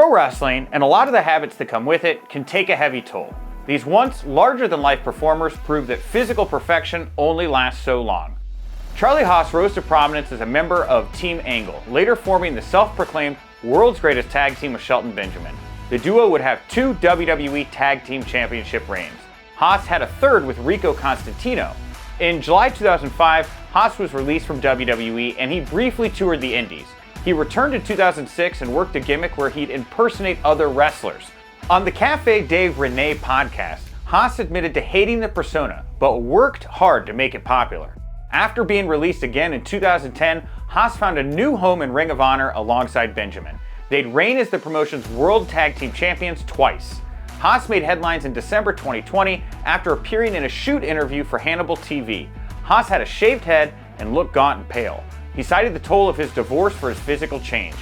Pro wrestling, and a lot of the habits that come with it, can take a heavy toll. These once larger-than-life performers prove that physical perfection only lasts so long. Charlie Haas rose to prominence as a member of Team Angle, later forming the self-proclaimed world's greatest tag team with Shelton Benjamin. The duo would have 2 WWE Tag Team Championship reigns. Haas had a third with Rico Constantino. In July 2005, Haas was released from WWE and he briefly toured the Indies. He returned in 2006 and worked a gimmick where he'd impersonate other wrestlers. On the Cafe Dave Rene podcast, Haas admitted to hating the persona, but worked hard to make it popular. After being released again in 2010, Haas found a new home in Ring of Honor alongside Benjamin. They'd reign as the promotion's World Tag Team Champions twice. Haas made headlines in December 2020 after appearing in a shoot interview for Hannibal TV. Haas had a shaved head and looked gaunt and pale. He cited the toll of his divorce for his physical change.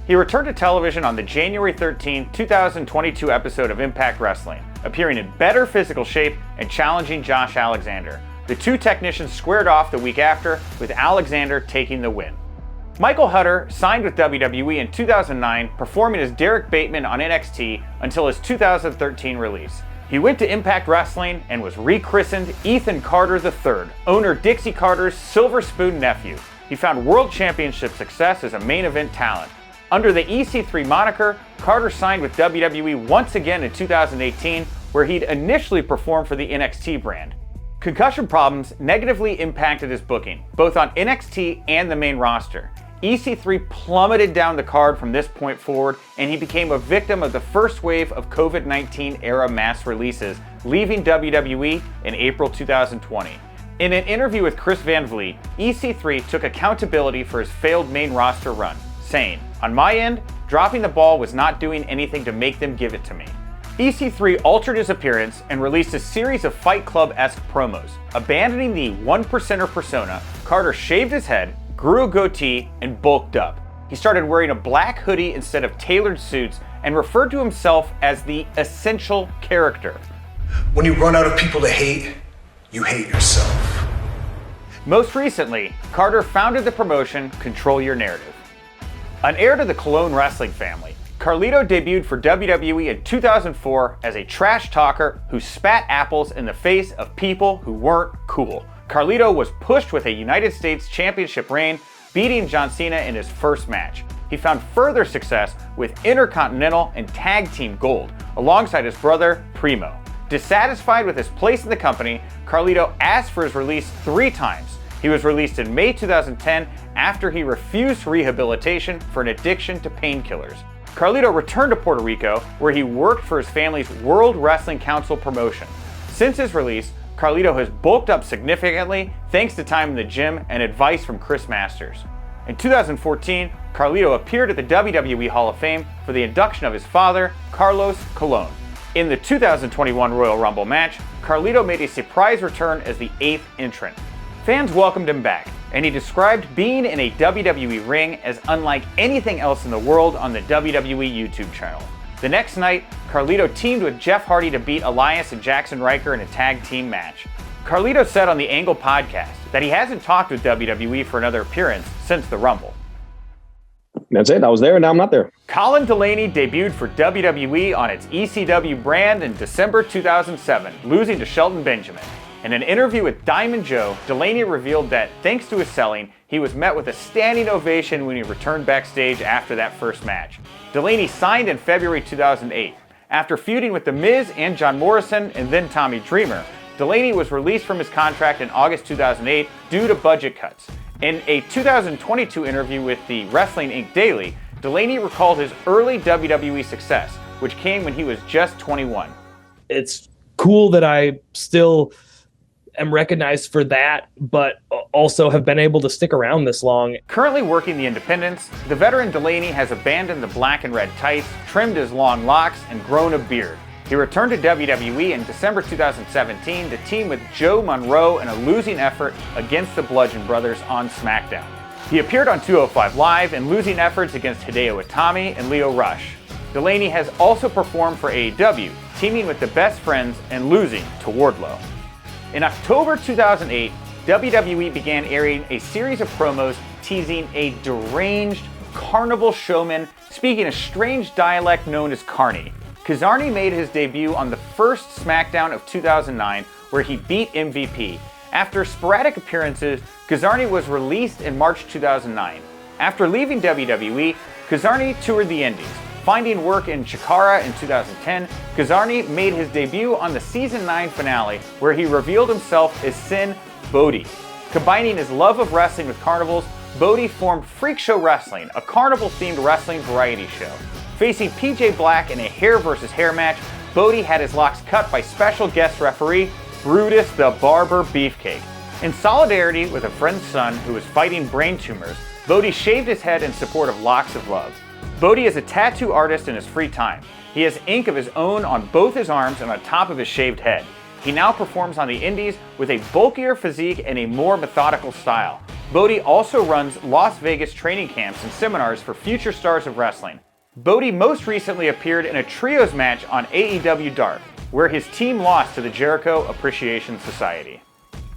He returned to television on the January 13, 2022 episode of Impact Wrestling, appearing in better physical shape and challenging Josh Alexander. The two technicians squared off the week after, with Alexander taking the win. Michael Hutter signed with WWE in 2009, performing as Derek Bateman on NXT until his 2013 release. He went to Impact Wrestling and was rechristened Ethan Carter III, owner Dixie Carter's Silver Spoon nephew. He found World Championship success as a main event talent. Under the EC3 moniker, Carter signed with WWE once again in 2018, where he'd initially performed for the NXT brand. Concussion problems negatively impacted his booking, both on NXT and the main roster. EC3 plummeted down the card from this point forward, and he became a victim of the first wave of COVID-19 era mass releases, leaving WWE in April 2020. In an interview with Chris Van Vliet, EC3 took accountability for his failed main roster run, saying, "On my end, dropping the ball was not doing anything to make them give it to me." EC3 altered his appearance and released a series of Fight Club-esque promos. Abandoning the one-percenter persona, Carter shaved his head, grew a goatee, and bulked up. He started wearing a black hoodie instead of tailored suits and referred to himself as the essential character. When you run out of people to hate, you hate yourself. Most recently, Carter founded the promotion Control Your Narrative. An heir to the Cologne wrestling family, Carlito debuted for WWE in 2004 as a trash talker who spat apples in the face of people who weren't cool. Carlito was pushed with a United States Championship reign, beating John Cena in his first match. He found further success with Intercontinental and Tag Team Gold, alongside his brother, Primo. Dissatisfied with his place in the company, Carlito asked for his release 3 times. He was released in May 2010 after he refused rehabilitation for an addiction to painkillers. Carlito returned to Puerto Rico, where he worked for his family's World Wrestling Council promotion. Since his release, Carlito has bulked up significantly thanks to time in the gym and advice from Chris Masters. In 2014, Carlito appeared at the WWE Hall of Fame for the induction of his father, Carlos Colon. In the 2021 Royal Rumble match, Carlito made a surprise return as the 8th entrant. Fans welcomed him back, and he described being in a WWE ring as unlike anything else in the world on the WWE YouTube channel. The next night, Carlito teamed with Jeff Hardy to beat Elias and Jackson Ryker in a tag team match. Carlito said on the Angle podcast that he hasn't talked with WWE for another appearance since the Rumble. That's it. I was there and now I'm not there. Colin Delaney debuted for WWE on its ECW brand in December 2007, losing to Shelton Benjamin. In an interview with Diamond Joe, Delaney revealed that, thanks to his selling, he was met with a standing ovation when he returned backstage after that first match. Delaney signed in February 2008. After feuding with The Miz and John Morrison and then Tommy Dreamer, Delaney was released from his contract in August 2008 due to budget cuts. In a 2022 interview with the Wrestling Inc. Daily, Delaney recalled his early WWE success, which came when he was just 21. It's cool that I still am recognized for that, but also have been able to stick around this long. Currently working the independents, the veteran Delaney has abandoned the black and red tights, trimmed his long locks, and grown a beard. He returned to WWE in December 2017 to team with Joe Monroe in a losing effort against the Bludgeon Brothers on SmackDown. He appeared on 205 Live in losing efforts against Hideo Itami and Lio Rush. Delaney has also performed for AEW, teaming with the Best Friends and losing to Wardlow. In October 2008, WWE began airing a series of promos teasing a deranged carnival showman speaking a strange dialect known as Carney. Kizarny made his debut on the first SmackDown of 2009, where he beat MVP. After sporadic appearances, Kizarny was released in March 2009. After leaving WWE, Kizarny toured the Indies. Finding work in Chikara in 2010, Kizarny made his debut on the Season 9 finale, where he revealed himself as Sin Bodhi. Combining his love of wrestling with carnivals, Bodhi formed Freak Show Wrestling, a carnival-themed wrestling variety show. Facing PJ Black in a hair versus hair match, Bodhi had his locks cut by special guest referee Brutus the Barber Beefcake. In solidarity with a friend's son who was fighting brain tumors, Bodhi shaved his head in support of Locks of Love. Bodhi is a tattoo artist in his free time. He has ink of his own on both his arms and on top of his shaved head. He now performs on the indies with a bulkier physique and a more methodical style. Bodhi also runs Las Vegas training camps and seminars for future stars of wrestling. Bodhi most recently appeared in a trios match on AEW Dark, where his team lost to the Jericho Appreciation Society.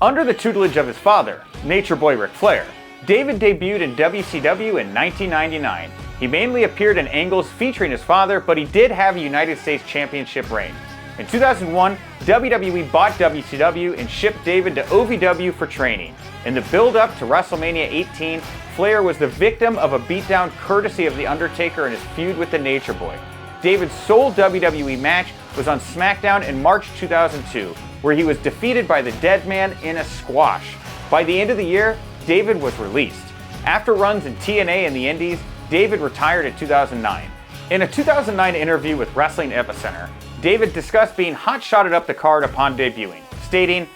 Under the tutelage of his father, Nature Boy Ric Flair, David debuted in WCW in 1999. He mainly appeared in angles featuring his father, but he did have a United States Championship reign. In 2001, WWE bought WCW and shipped David to OVW for training. In the build-up to WrestleMania 18, Flair was the victim of a beatdown courtesy of The Undertaker in his feud with the Nature Boy. David's sole WWE match was on SmackDown in March 2002, where he was defeated by the Dead Man in a squash. By the end of the year, David was released. After runs in TNA and the Indies, David retired in 2009. In a 2009 interview with Wrestling Epicenter, David discussed being hot-shotted up the card upon debuting, stating,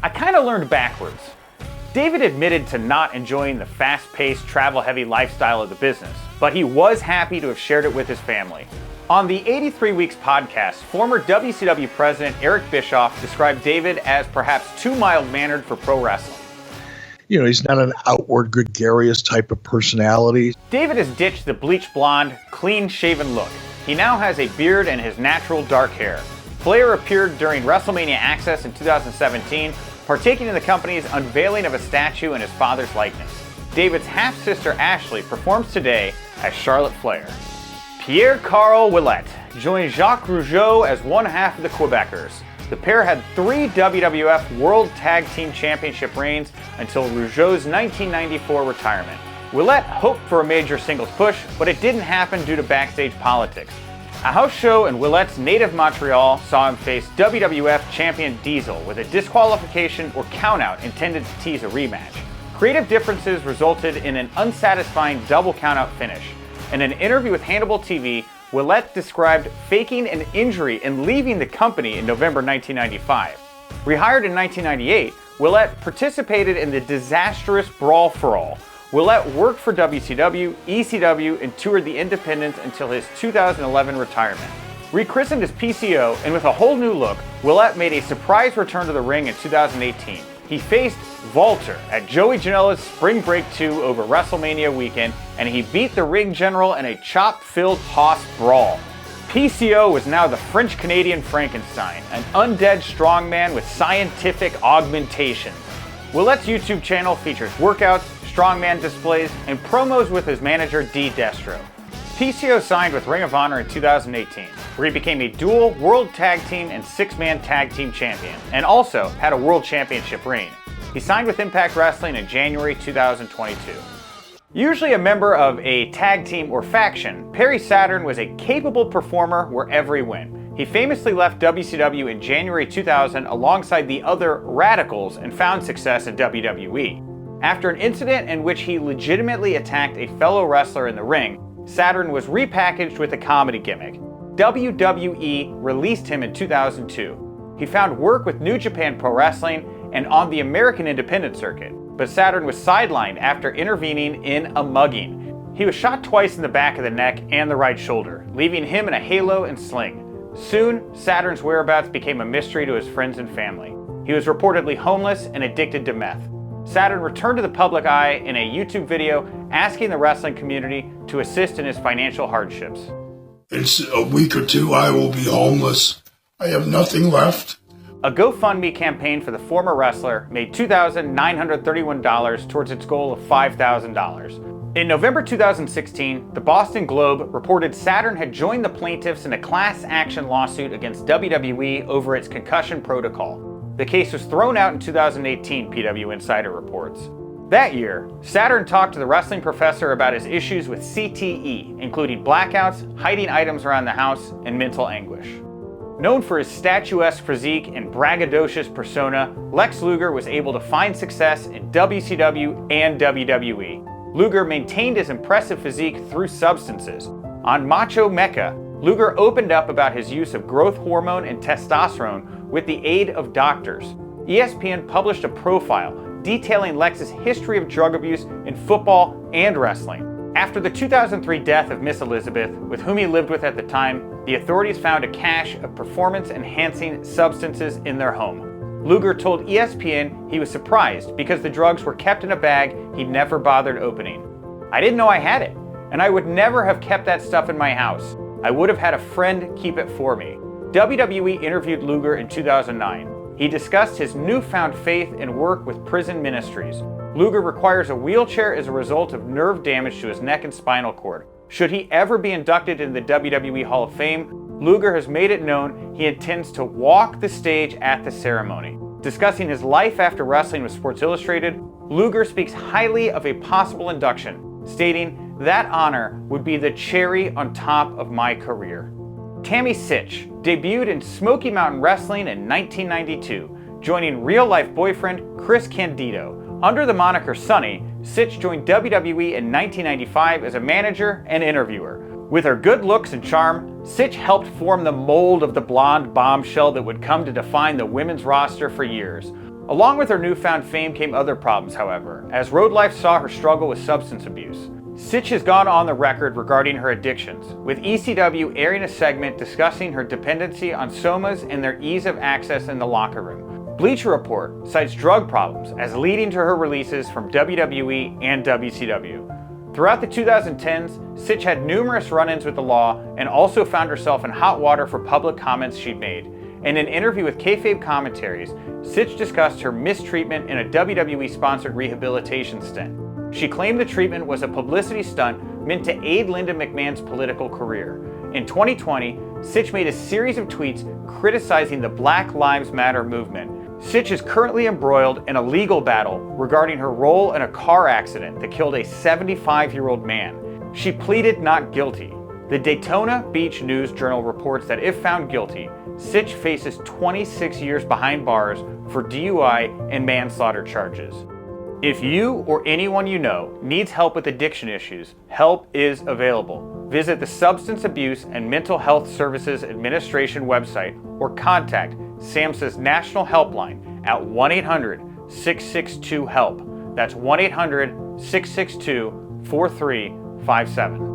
"I kinda learned backwards." David admitted to not enjoying the fast-paced, travel-heavy lifestyle of the business, but he was happy to have shared it with his family. On the 83 Weeks podcast, former WCW president Eric Bischoff described David as perhaps too mild-mannered for pro wrestling. You know, he's not an outward gregarious type of personality. David has ditched the bleach blonde, clean-shaven look. He now has a beard and his natural dark hair. Flair appeared during WrestleMania Access in 2017, partaking in the company's unveiling of a statue in his father's likeness. David's half-sister Ashley performs today as Charlotte Flair. Pierre-Carl Ouellet joined Jacques Rougeau as one half of the Quebecers. The pair had 3 WWF World Tag Team Championship reigns until Rougeau's 1994 retirement. Ouellet hoped for a major singles push, but it didn't happen due to backstage politics. A house show in Ouellet's native Montreal saw him face WWF champion Diesel with a disqualification or countout intended to tease a rematch. Creative differences resulted in an unsatisfying double countout finish. In an interview with Hannibal TV, Ouellet described faking an injury and leaving the company in November 1995. Rehired in 1998, Ouellet participated in the disastrous Brawl for All. Ouellet worked for WCW, ECW, and toured the independents until his 2011 retirement. Rechristened as PCO and with a whole new look, Ouellet made a surprise return to the ring in 2018. He faced Walter at Joey Janela's Spring Break 2 over WrestleMania weekend, and he beat the ring general in a chop-filled Haas brawl. PCO was now the French-Canadian Frankenstein, an undead strongman with scientific augmentations. Ouellet's YouTube channel features workouts, strongman displays, and promos with his manager D. Destro. PCO signed with Ring of Honor in 2018, where he became a dual World Tag Team and 6-man Tag Team champion, and also had a World Championship reign. He signed with Impact Wrestling in January 2022. Usually a member of a tag team or faction, Perry Saturn was a capable performer wherever he went. He famously left WCW in January 2000 alongside the other Radicals and found success in WWE. After an incident in which he legitimately attacked a fellow wrestler in the ring, Saturn was repackaged with a comedy gimmick. WWE released him in 2002. He found work with New Japan Pro Wrestling and on the American independent circuit, but Saturn was sidelined after intervening in a mugging. He was shot twice in the back of the neck and the right shoulder, leaving him in a halo and sling. Soon, Saturn's whereabouts became a mystery to his friends and family. He was reportedly homeless and addicted to meth. Saturn returned to the public eye in a YouTube video asking the wrestling community to assist in his financial hardships. It's a week or two, I will be homeless. I have nothing left. A GoFundMe campaign for the former wrestler made $2,931 towards its goal of $5,000. In November 2016, the Boston Globe reported Saturn had joined the plaintiffs in a class action lawsuit against WWE over its concussion protocol. The case was thrown out in 2018, PW Insider reports. That year, Saturn talked to the wrestling professor about his issues with CTE, including blackouts, hiding items around the house, and mental anguish. Known for his statuesque physique and braggadocious persona, Lex Luger was able to find success in WCW and WWE. Luger maintained his impressive physique through substances. On Macho Mecca, Luger opened up about his use of growth hormone and testosterone with the aid of doctors. ESPN published a profile detailing Lex's history of drug abuse in football and wrestling. After the 2003 death of Miss Elizabeth, with whom he lived with at the time, the authorities found a cache of performance-enhancing substances in their home. Luger told ESPN he was surprised because the drugs were kept in a bag he'd never bothered opening. "I didn't know I had it, and I would never have kept that stuff in my house. I would have had a friend keep it for me." WWE interviewed Luger in 2009. He discussed his newfound faith and work with prison ministries. Luger requires a wheelchair as a result of nerve damage to his neck and spinal cord. Should he ever be inducted into the WWE Hall of Fame, Luger has made it known he intends to walk the stage at the ceremony. Discussing his life after wrestling with Sports Illustrated, Luger speaks highly of a possible induction, stating, "That honor would be the cherry on top of my career." Tammy Sytch debuted in Smoky Mountain Wrestling in 1992, joining real-life boyfriend Chris Candido. Under the moniker Sunny, Sytch joined WWE in 1995 as a manager and interviewer. With her good looks and charm, Sytch helped form the mold of the blonde bombshell that would come to define the women's roster for years. Along with her newfound fame came other problems, however, as road life saw her struggle with substance abuse. Sytch has gone on the record regarding her addictions, with ECW airing a segment discussing her dependency on somas and their ease of access in the locker room. Bleacher Report cites drug problems as leading to her releases from WWE and WCW. Throughout the 2010s, Sytch had numerous run-ins with the law and also found herself in hot water for public comments she'd made. In an interview with Kayfabe Commentaries, Sytch discussed her mistreatment in a WWE-sponsored rehabilitation stint. She claimed the treatment was a publicity stunt meant to aid Linda McMahon's political career. In 2020, Sytch made a series of tweets criticizing the Black Lives Matter movement. Sytch is currently embroiled in a legal battle regarding her role in a car accident that killed a 75-year-old man. She pleaded not guilty. The Daytona Beach News Journal reports that if found guilty, Sytch faces 26 years behind bars for DUI and manslaughter charges. If you or anyone you know needs help with addiction issues, help is available. Visit the Substance Abuse and Mental Health Services Administration website or contact SAMHSA's National Helpline at 1-800-662-HELP. That's 1-800-662-4357.